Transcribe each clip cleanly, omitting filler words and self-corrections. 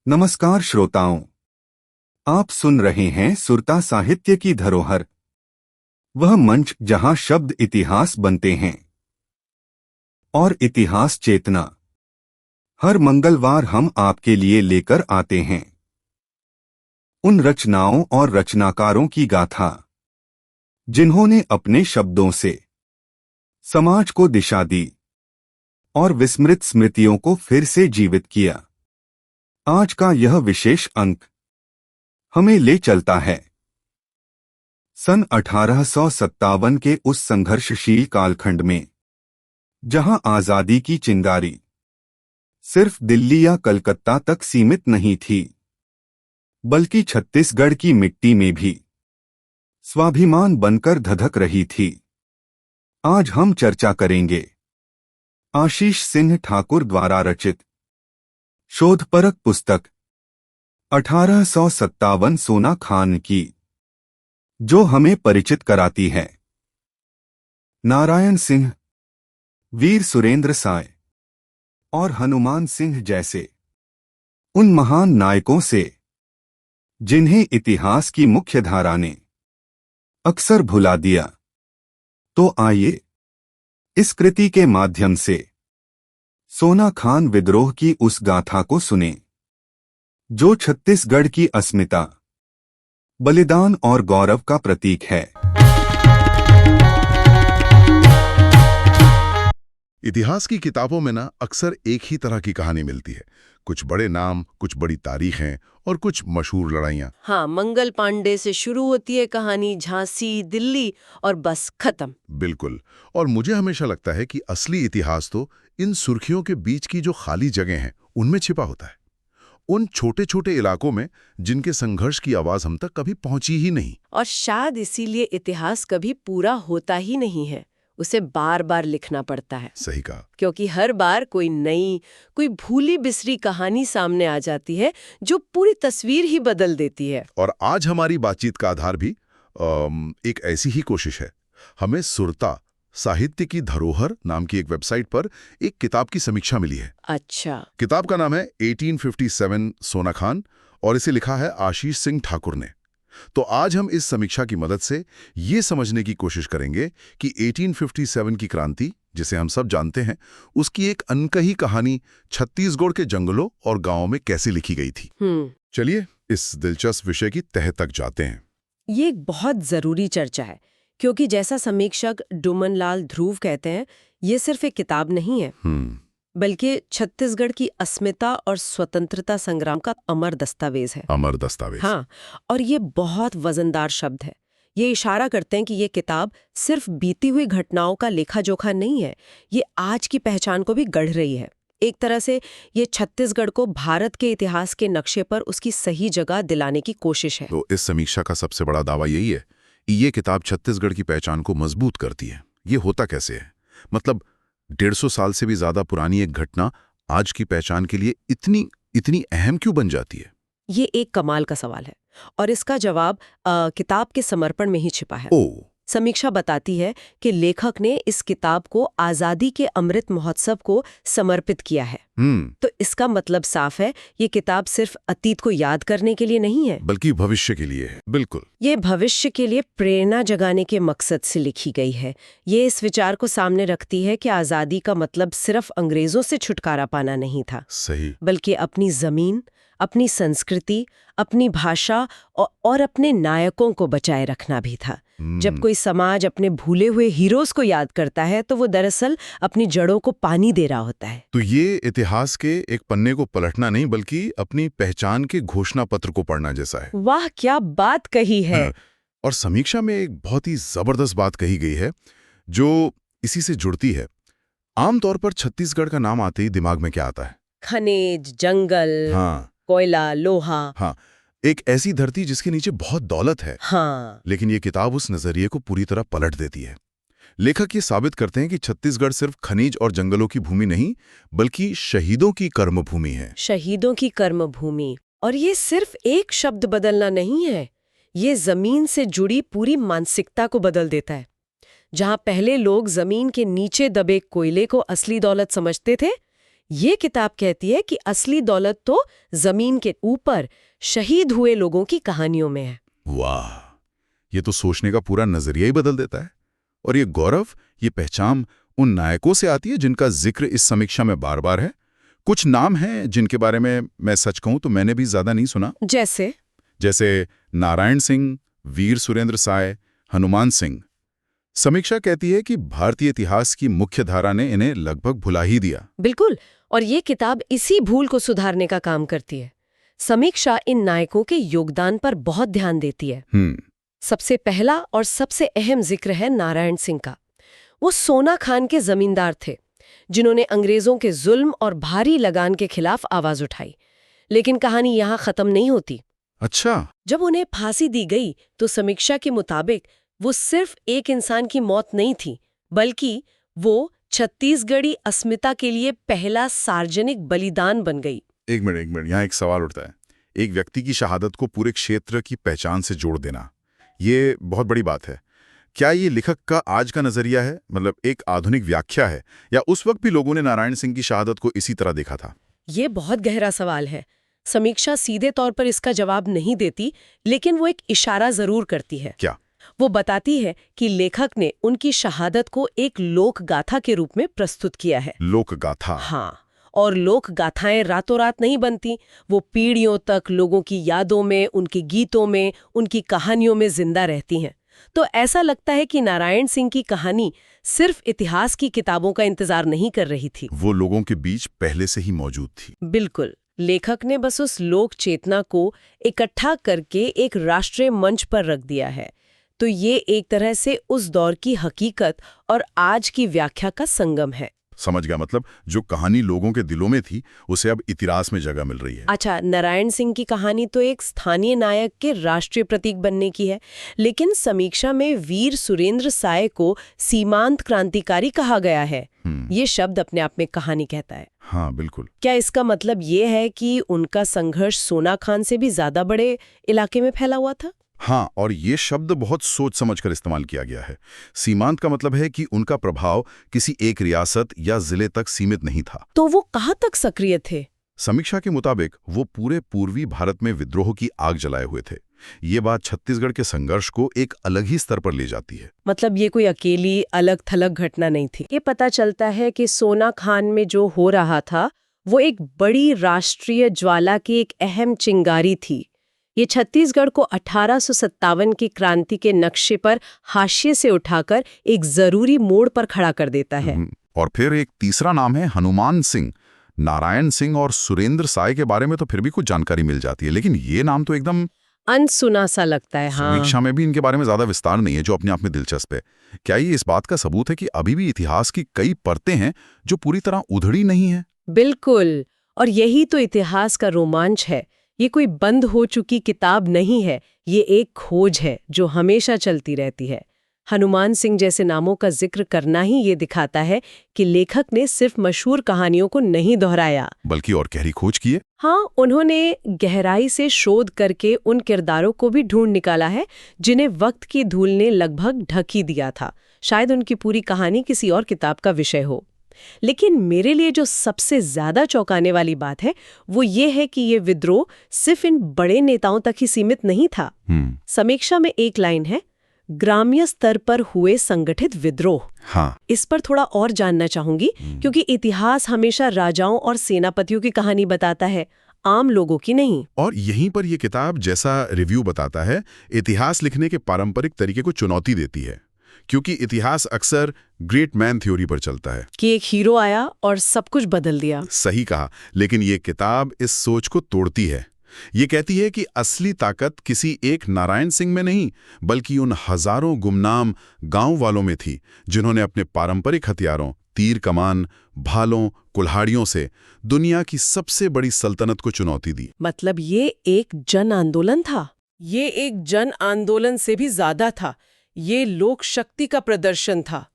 नमस्कार श्रोताओं, आप सुन रहे हैं सुरता साहित्य की धरोहर, वह मंच जहां शब्द इतिहास बनते हैं और इतिहास चेतना। हर मंगलवार हम आपके लिए लेकर आते हैं उन रचनाओं और रचनाकारों की गाथा जिन्होंने अपने शब्दों से समाज को दिशा दी और विस्मृत स्मृतियों को फिर से जीवित किया। आज का यह विशेष अंक हमें ले चलता है सन 1857 के उस संघर्षशील कालखंड में, जहां आजादी की चिंगारी सिर्फ दिल्ली या कलकत्ता तक सीमित नहीं थी, बल्कि छत्तीसगढ़ की मिट्टी में भी स्वाभिमान बनकर धधक रही थी। आज हम चर्चा करेंगे आशीष सिंह ठाकुर द्वारा रचित शोधपरक पुस्तक 1857 सोना खान की, जो हमें परिचित कराती है नारायण सिंह, वीर सुरेंद्र साय और हनुमान सिंह जैसे उन महान नायकों से जिन्हें इतिहास की मुख्य धारा ने अक्सर भुला दिया। तो आइए इस कृति के माध्यम से सोना खान विद्रोह की उस गाथा को सुने, जो छत्तीसगढ़ की अस्मिता, बलिदान और गौरव का प्रतीक है। इतिहास की किताबों में ना अक्सर एक ही तरह की कहानी मिलती है। कुछ बड़े नाम, कुछ बड़ी तारीखें और कुछ मशहूर लड़ाइयाँ। हाँ, मंगल पांडे से शुरू होती है कहानी, झांसी, दिल्ली और बस खत्म। बिल्कुल। और मुझे हमेशा लगता है कि असली इतिहास तो इन सुर्खियों के बीच की जो खाली जगह हैं उनमें छिपा होता है, उन छोटे छोटे इलाकों में जिनके संघर्ष की आवाज हम तक कभी पहुंची ही नहीं। और शायद इसीलिए इतिहास कभी पूरा होता ही नहीं है, उसे बार बार लिखना पड़ता है। सही कहा। क्योंकि हर बार कोई नई, कोई भूली बिसरी कहानी सामने आ जाती है जो पूरी तस्वीर ही बदल देती है। और आज हमारी बातचीत का आधार भी एक ऐसी ही कोशिश है। हमें सुरता साहित्य की धरोहर नाम की एक वेबसाइट पर एक किताब की समीक्षा मिली है। अच्छा। किताब का नाम है 1857 सोना खान और इसे लिखा है आशीष सिंह ठाकुर ने। तो आज हम इस समीक्षा की मदद से ये समझने की कोशिश करेंगे कि 1857 की क्रांति, जिसे हम सब जानते हैं, उसकी एक अनकही कहानी छत्तीसगढ़ के जंगलों और गांवों में कैसे लिखी गई थी। चलिए इस दिलचस्प विषय की तह तक जाते हैं। ये एक बहुत जरूरी चर्चा है, क्योंकि जैसा समीक्षक डुमनलाल ध्रुव कहते हैं, ये सिर्फ एक किताब नहीं है, बल्कि छत्तीसगढ़ की अस्मिता और स्वतंत्रता संग्राम का अमर दस्तावेज है। अमर दस्तावेज। हाँ, और ये बहुत वजनदार शब्द है। ये इशारा करते हैं कि ये किताब सिर्फ बीती हुई घटनाओं का लेखा जोखा नहीं है, ये आज की पहचान को भी गढ़ रही है। एक तरह से ये छत्तीसगढ़ को भारत के इतिहास के नक्शे पर उसकी सही जगह दिलाने की कोशिश है। तो इस समीक्षा का सबसे बड़ा दावा यही है कि ये किताब छत्तीसगढ़ की पहचान को मजबूत करती है। ये होता कैसे है? मतलब 150 साल से भी ज्यादा पुरानी एक घटना आज की पहचान के लिए इतनी अहम क्यों बन जाती है? ये एक कमाल का सवाल है और इसका जवाब किताब के समर्पण में ही छिपा है। समीक्षा बताती है कि लेखक ने इस किताब को आजादी के अमृत महोत्सव को समर्पित किया है। तो इसका मतलब साफ है, ये किताब सिर्फ अतीत को याद करने के लिए नहीं है, बल्कि भविष्य के लिए है। बिल्कुल, ये भविष्य के लिए प्रेरणा जगाने के मकसद से लिखी गई है। ये इस विचार को सामने रखती है कि आजादी का मतलब सिर्फ अंग्रेजों से छुटकारा पाना नहीं था। सही। बल्कि अपनी जमीन, अपनी संस्कृति, अपनी भाषा और अपने नायकों को बचाए रखना भी था। जब कोई समाज अपने भूले हुए हीरोज को याद करता है, तो वो दरअसल अपनी जड़ों को पानी दे रहा होता है। तो ये इतिहास के एक पन्ने को पलटना नहीं, बल्कि अपनी पहचान के घोषणा पत्र को पढ़ना जैसा है। वाह, क्या बात कही है। और समीक्षा में एक बहुत ही जबरदस्त बात कही गई है जो इसी से जुड़ती है। आमतौर पर छत्तीसगढ़ का नाम आते ही दिमाग में क्या आता है? खनिज, जंगल, हाँ, कोयला, लोहा। हाँ, एक ऐसी धरती जिसके नीचे बहुत दौलत है। हाँ। लेकिन ये किताब उस नजरिए को पूरी तरह पलट देती है। लेखक ये साबित करते हैं कि छत्तीसगढ़ सिर्फ खनिज और जंगलों की भूमि नहीं, बल्कि शहीदों की कर्मभूमि है। शहीदों की कर्मभूमि। और ये सिर्फ एक शब्द बदलना नहीं है, ये जमीन से जुड़ी पूरी मानसिकता को बदल देता है। जहां पहले लोग जमीन के नीचे दबे कोयले को असली दौलत समझते थे, ये किताब कहती है कि असली दौलत तो जमीन के ऊपर शहीद हुए लोगों की कहानियों में है। वाह, ये तो सोचने का पूरा नजरिया ही बदल देता है। और ये गौरव, ये पहचान उन नायकों से आती है जिनका जिक्र इस समीक्षा में बार-बार है। कुछ नाम हैं जिनके बारे में मैं सच कहूं तो मैंने भी ज्यादा नहीं सुना। जैसे नारायण सिंह, वीर सुरेंद्र साय, हनुमान सिंह। समीक्षा कहती है कि भारतीय इतिहास की मुख्य धारा ने इन्हें लगभग भुला ही दिया। बिल्कुल, और ये किताब इसी भूल को सुधारने का काम करती है। समीक्षा इन नायकों के योगदान पर बहुत ध्यान देती है। सबसे पहला और सबसे अहम जिक्र है नारायण सिंह का। वो सोना खान के जमींदार थे, जिन्होंने अंग्रेजों के जुल्म और भारी लगान के खिलाफ आवाज उठाई। लेकिन कहानी यहाँ खत्म नहीं होती। अच्छा, जब उन्हें फांसी दी गई तो समीक्षा के मुताबिक वो सिर्फ एक इंसान की मौत नहीं थी, बल्कि वो छत्तीसगढ़ी अस्मिता के लिए पहला सार्वजनिक बलिदान बन गई। एक मिनट, यहाँ एक सवाल उठता है। एक व्यक्ति की शहादत को पूरे क्षेत्र की पहचान से जोड़ देना, ये बहुत बड़ी बात है। क्या ये लेखक का आज का नजरिया है, मतलब एक आधुनिक व्याख्या है, या उस वक्त भी लोगों ने नारायण सिंह की शहादत को इसी तरह देखा था? ये बहुत गहरा सवाल है। समीक्षा सीधे तौर पर इसका जवाब नहीं देती, लेकिन वो एक इशारा जरूर करती है। क्या? वो बताती है कि लेखक ने उनकी शहादत को एक लोक गाथा के रूप में प्रस्तुत किया है। लोक गाथा? हाँ, और लोक गाथाएं रातों रात नहीं बनती। वो पीढ़ियों तक लोगों की यादों में, उनके गीतों में, उनकी कहानियों में जिंदा रहती हैं। तो ऐसा लगता है कि नारायण सिंह की कहानी सिर्फ इतिहास की किताबों का इंतजार नहीं कर रही थी, वो लोगों के बीच पहले से ही मौजूद थी। बिल्कुल। लेखक ने बस उस लोक चेतना को इकट्ठा करके एक राष्ट्रीय मंच पर रख दिया है। तो ये एक तरह से उस दौर की हकीकत और आज की व्याख्या का संगम है। समझ गया, मतलब जो कहानी लोगों के दिलों में थी उसे अब इतिहास में जगह मिल रही है। अच्छा, नारायण सिंह की कहानी तो एक स्थानीय नायक के राष्ट्रीय प्रतीक बनने की है, लेकिन समीक्षा में वीर सुरेंद्र साय को सीमांत क्रांतिकारी कहा गया है। ये शब्द अपने आप में कहानी कहता है। हाँ, बिल्कुल। क्या इसका मतलब ये है कि उनका संघर्ष सोना खान से भी ज्यादा बड़े इलाके में फैला हुआ था? हाँ, और ये शब्द बहुत सोच समझकर इस्तेमाल किया गया है। सीमांत का मतलब है कि उनका प्रभाव किसी एक रियासत या जिले तक सीमित नहीं था। तो वो कहाँ तक सक्रिय थे? समीक्षा के मुताबिक वो पूरे पूर्वी भारत में विद्रोह की आग जलाए हुए थे। ये बात छत्तीसगढ़ के संघर्ष को एक अलग ही स्तर पर ले जाती है। मतलब ये कोई अकेली अलग थलग घटना नहीं थी। ये पता चलता है कि सोना खान में जो हो रहा था वो एक बड़ी राष्ट्रीय ज्वाला की एक अहम चिंगारी थी। ये छत्तीसगढ़ को 1857 की क्रांति के नक्शे पर हाशिए से उठाकर एक जरूरी मोड़ पर खड़ा कर देता है। और फिर एक तीसरा नाम है हनुमान सिंह। नारायण सिंह और सुरेंद्र साय के बारे में तो फिर भी कुछ जानकारी मिल जाती है, लेकिन ये नाम तो एकदम अनसुना सा लगता है। हाँ, समीक्षा में भी इनके बारे में ज्यादा विस्तार नहीं है, जो अपने आप में दिलचस्प है। क्या ये इस बात का सबूत है कि अभी भी इतिहास की कई परतें हैं जो पूरी तरह उधड़ी नहीं है? बिल्कुल, और यही तो इतिहास का रोमांच है। ये कोई बंद हो चुकी किताब नहीं है, ये एक खोज है जो हमेशा चलती रहती है। हनुमान सिंह जैसे नामों का जिक्र करना ही ये दिखाता है कि लेखक ने सिर्फ मशहूर कहानियों को नहीं दोहराया, बल्कि और गहरी खोज की है। हाँ, उन्होंने गहराई से शोध करके उन किरदारों को भी ढूंढ निकाला है जिन्हें वक्त की धूल ने लगभग ढक ही दिया था। शायद उनकी पूरी कहानी किसी और किताब का विषय हो। लेकिन मेरे लिए जो सबसे ज्यादा चौंकाने वाली बात है वो ये है कि ये विद्रोह सिर्फ इन बड़े नेताओं तक ही सीमित नहीं था। समीक्षा में एक लाइन है, ग्राम्य स्तर पर हुए संगठित विद्रोह। हाँ, इस पर थोड़ा और जानना चाहूंगी, क्योंकि इतिहास हमेशा राजाओं और सेनापतियों की कहानी बताता है, आम लोगों की नहीं। और यहीं पर यह किताब, जैसा रिव्यू बताता है, इतिहास लिखने के पारंपरिक तरीके को चुनौती देती है। क्योंकि इतिहास अक्सर ग्रेट मैन थ्योरी पर चलता है कि एक हीरो आया और सब कुछ बदल दिया। सही कहा, लेकिन ये किताब इस सोच को तोड़ती है। ये कहती है कि असली ताकत किसी एक नारायण सिंह में नहीं, बल्कि उन हजारों गुमनाम गांव वालों में थी जिन्होंने अपने पारंपरिक हथियारों, तीर कमान, भालों, कुल्हाड़ियों से दुनिया की सबसे बड़ी सल्तनत को चुनौती दी। मतलब ये एक जन आंदोलन था। ये एक जन आंदोलन से भी ज्यादा था। ये लोक शक्ति का प्रदर्शन था।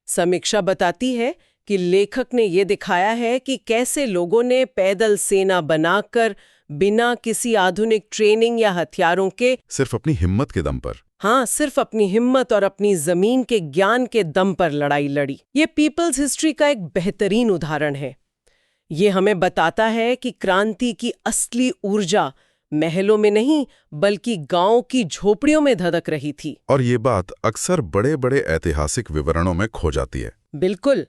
समीक्षा बताती है कि लेखक ने ये दिखाया है कि कैसे लोगों ने पैदल सेना बनाकर, बिना किसी आधुनिक ट्रेनिंग या हथियारों के, सिर्फ अपनी हिम्मत के दम पर, हाँ, सिर्फ अपनी हिम्मत और अपनी जमीन के ज्ञान के दम पर लड़ाई लड़ी। ये पीपल्स हिस्ट्री का एक बेहतरीन उदाहरण है। ये हमें बताता है कि क्रांति की असली ऊर्जा महलों में नहीं बल्कि गांव की झोपड़ियों में धधक रही थी। और ये बात अक्सर बड़े बड़े ऐतिहासिक विवरणों में खो जाती है। बिल्कुल,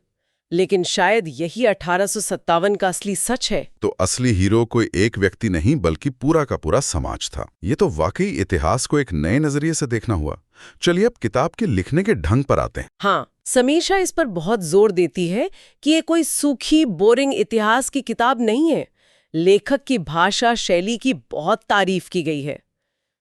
लेकिन शायद यही 1857 का असली सच है। तो असली हीरो कोई एक व्यक्ति नहीं बल्कि पूरा का पूरा समाज था। ये तो वाकई इतिहास को एक नए नजरिए से देखना हुआ। चलिए अब किताब के लिखने के ढंग पर आते हैं। हाँ, समीक्षा इस पर बहुत जोर देती है कि ये कोई सूखी बोरिंग इतिहास की किताब नहीं है। लेखक की भाषा शैली की बहुत तारीफ की गई है।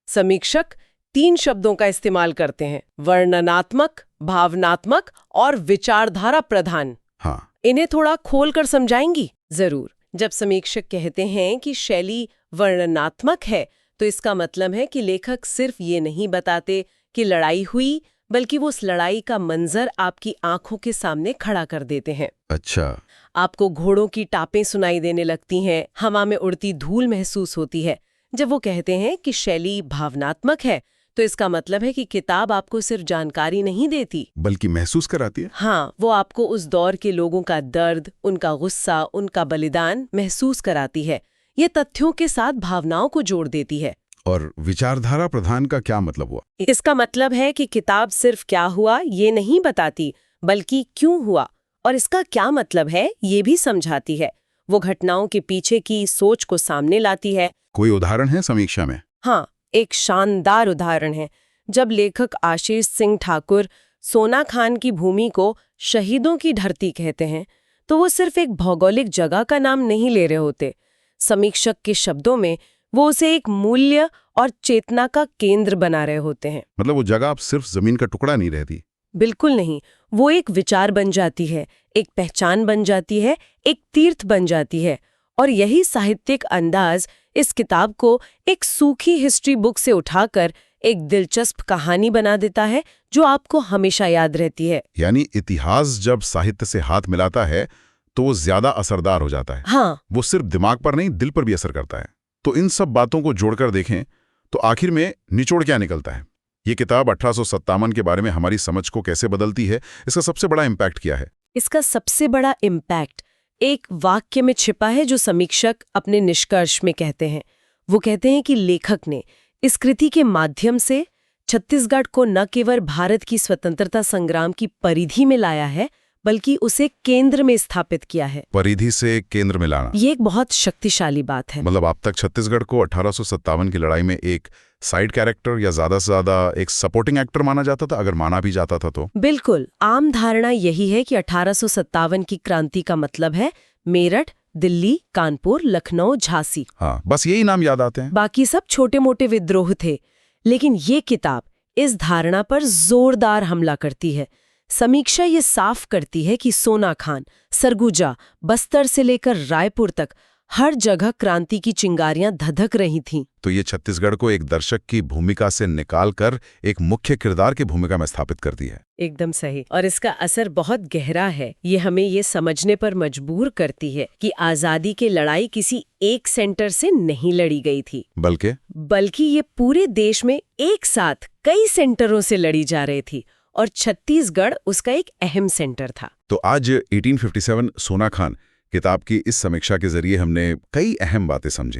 समीक्षक 3 शब्दों का इस्तेमाल करते हैं: वर्णनात्मक, भावनात्मक और विचारधारा प्रधान। हाँ, इन्हें थोड़ा खोल कर समझाएंगी? जरूर। जब समीक्षक कहते हैं कि शैली वर्णनात्मक है, तो इसका मतलब है कि लेखक सिर्फ ये नहीं बताते कि लड़ाई हुई, बल्कि वो उस लड़ाई का मंजर आपकी आंखों के सामने खड़ा कर देते हैं। अच्छा। आपको घोड़ों की टापें सुनाई देने लगती हैं, हवा में उड़ती धूल महसूस होती है। जब वो कहते हैं कि शैली भावनात्मक है, तो इसका मतलब है कि किताब आपको सिर्फ जानकारी नहीं देती, बल्कि महसूस कराती है। हाँ, वो आपको उस दौर के लोगों का दर्द, उनका गुस्सा, उनका बलिदान महसूस कराती है। ये तथ्यों के साथ भावनाओं को जोड़ देती है। और विचारधारा प्रधान का क्या मतलब हुआ? इसका मतलब है कि किताब सिर्फ क्या हुआ ये नहीं बताती, बल्कि क्यों हुआ और इसका क्या मतलब है ये भी समझाती है। वो घटनाओं के पीछे की सोच को सामने लाती है। कोई उदाहरण है समीक्षा में? हाँ, एक शानदार उदाहरण है। जब लेखक आशीष सिंह ठाकुर सोना खान की भूमि को शहीदों की धरती कहते हैं, तो वो सिर्फ एक भौगोलिक जगह का नाम नहीं ले रहे होते। समीक्षक के शब्दों में वो उसे एक मूल्य और चेतना का केंद्र बना रहे होते हैं। मतलब वो जगह अब सिर्फ जमीन का टुकड़ा नहीं रहती। बिल्कुल नहीं, वो एक विचार बन जाती है, एक पहचान बन जाती है, एक तीर्थ बन जाती है। और यही साहित्यिक अंदाज इस किताब को एक सूखी हिस्ट्री बुक से उठाकर एक दिलचस्प कहानी बना देता है जो आपको हमेशा याद रहती है। यानी इतिहास जब साहित्य से हाथ मिलाता है तो वो ज्यादा असरदार हो जाता है। हाँ, वो सिर्फ दिमाग पर नहीं, दिल पर भी असर करता है। तो इन सब बातों को जोड़कर देखें तो आखिर में निचोड़ क्या निकलता है? ये किताब 1857 के बारे में हमारी समझ को कैसे बदलती है? इसका सबसे बड़ा इम्पैक्ट क्या है? इसका सबसे बड़ा इम्पैक्ट एक वाक्य में छिपा है जो समीक्षक अपने निष्कर्ष में कहते हैं। वो कहते हैं कि लेखक ने इस कृति के माध्यम से छत्तीसगढ़ को न केवल भारत की स्वतंत्रता संग्राम की परिधि में लाया है, बल्कि उसे केंद्र में स्थापित किया है। परिधि से केंद्र में लाना, ये एक बहुत शक्तिशाली बात है। मतलब अब तक छत्तीसगढ़ को 1857 की लड़ाई में एक साइड कैरेक्टर या ज्यादा से ज्यादा एक सपोर्टिंग एक्टर माना जाता था, अगर माना भी जाता था तो। बिल्कुल, आम धारणा यही है कि 1857 की क्रांति का मतलब है मेरठ, दिल्ली, कानपुर, लखनऊ, झांसी। हाँ, बस यही नाम याद आते हैं। बाकी सब छोटे मोटे विद्रोह थे। लेकिन ये किताब इस धारणा पर जोरदार हमला करती है। समीक्षा ये साफ करती है कि सोना खान, सरगुजा, बस्तर से लेकर रायपुर तक हर जगह क्रांति की चिंगारियां धधक रही थीं। तो ये छत्तीसगढ़ को एक दर्शक की भूमिका से निकालकर एक मुख्य किरदार की भूमिका में स्थापित करती है। एकदम सही। और इसका असर बहुत गहरा है। ये हमें ये समझने पर मजबूर करती है कि आजादी की लड़ाई किसी एक सेंटर से नहीं लड़ी गई थी, बल्कि ये पूरे देश में एक साथ कई सेंटरों से लड़ी जा रही थी और छत्तीसगढ़ उसका एक अहम सेंटर था। तो आज 1857 सोना खान किताब की इस समीक्षा के जरिए हमने कई अहम बातें समझी।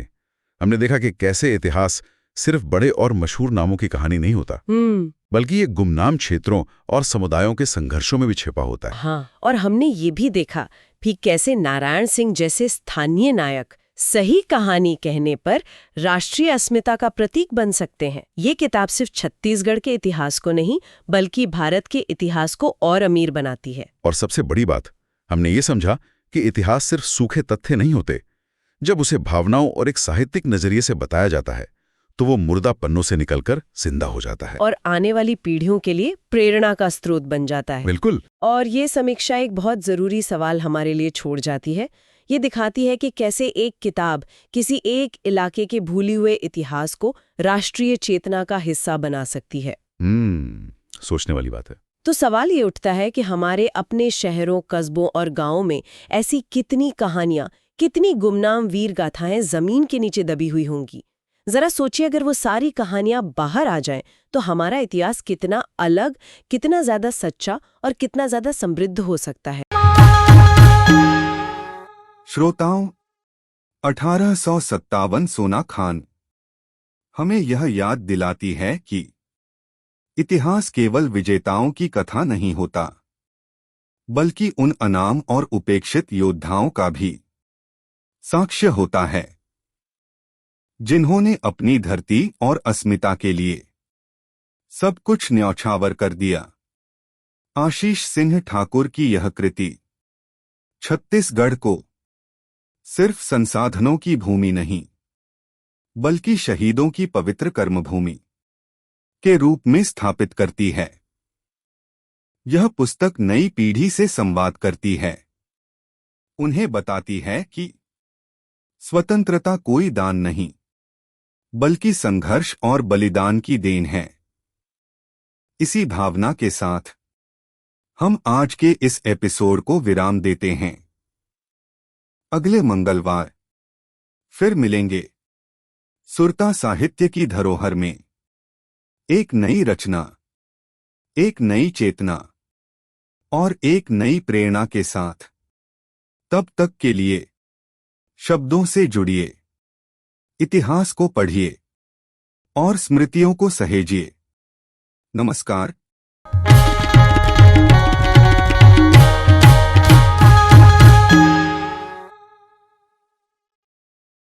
हमने देखा कि कैसे इतिहास सिर्फ बड़े और मशहूर नामों की कहानी नहीं होता, बल्कि ये गुमनाम क्षेत्रों और समुदायों के संघर्षों में भी छिपा होता है। हाँ, और हमने ये भी देखा कि कैसे नारायण सिंह जैसे स्थानीय नायक सही कहानी कहने पर राष्ट्रीय अस्मिता का प्रतीक बन सकते हैं। ये किताब सिर्फ छत्तीसगढ़ के इतिहास को नहीं, बल्कि भारत के इतिहास को और अमीर बनाती है। और सबसे बड़ी बात, हमने ये समझा कि इतिहास सिर्फ सूखे तथ्य नहीं होते। जब उसे भावनाओं और एक साहित्यिक नजरिए से बताया जाता है तो वो मुर्दा पन्नों से निकलकर जिंदा हो जाता है और आने वाली पीढ़ियों के लिए प्रेरणा का स्रोत बन जाता है। बिल्कुल। और ये समीक्षा एक बहुत जरूरी सवाल हमारे लिए छोड़ जाती है। ये दिखाती है कि कैसे एक किताब किसी एक इलाके के भूले हुए इतिहास को राष्ट्रीय चेतना का हिस्सा बना सकती है। सोचने वाली बात है। तो सवाल ये उठता है कि हमारे अपने शहरों, कस्बों और गांवों में ऐसी कितनी कहानियां, कितनी गुमनाम वीर गाथाएं जमीन के नीचे दबी हुई होंगी। जरा सोचिए, अगर वो सारी कहानियां बाहर आ जाएं तो हमारा इतिहास कितना अलग, कितना ज्यादा सच्चा और कितना ज्यादा समृद्ध हो सकता है। श्रोताओं, 1857 सोना खान हमें यह याद दिलाती है कि इतिहास केवल विजेताओं की कथा नहीं होता, बल्कि उन अनाम और उपेक्षित योद्धाओं का भी साक्ष्य होता है, जिन्होंने अपनी धरती और अस्मिता के लिए सब कुछ न्यौछावर कर दिया। आशीष सिंह ठाकुर की यह कृति छत्तीसगढ़ को सिर्फ संसाधनों की भूमि नहीं, बल्कि शहीदों की पवित्र कर्मभूमि के रूप में स्थापित करती है। यह पुस्तक नई पीढ़ी से संवाद करती है, उन्हें बताती है कि स्वतंत्रता कोई दान नहीं, बल्कि संघर्ष और बलिदान की देन है। इसी भावना के साथ हम आज के इस एपिसोड को विराम देते हैं। अगले मंगलवार फिर मिलेंगे सुरता साहित्य की धरोहर में, एक नई रचना, एक नई चेतना और एक नई प्रेरणा के साथ। तब तक के लिए शब्दों से जुड़िए, इतिहास को पढ़िए और स्मृतियों को सहेजिए। नमस्कार।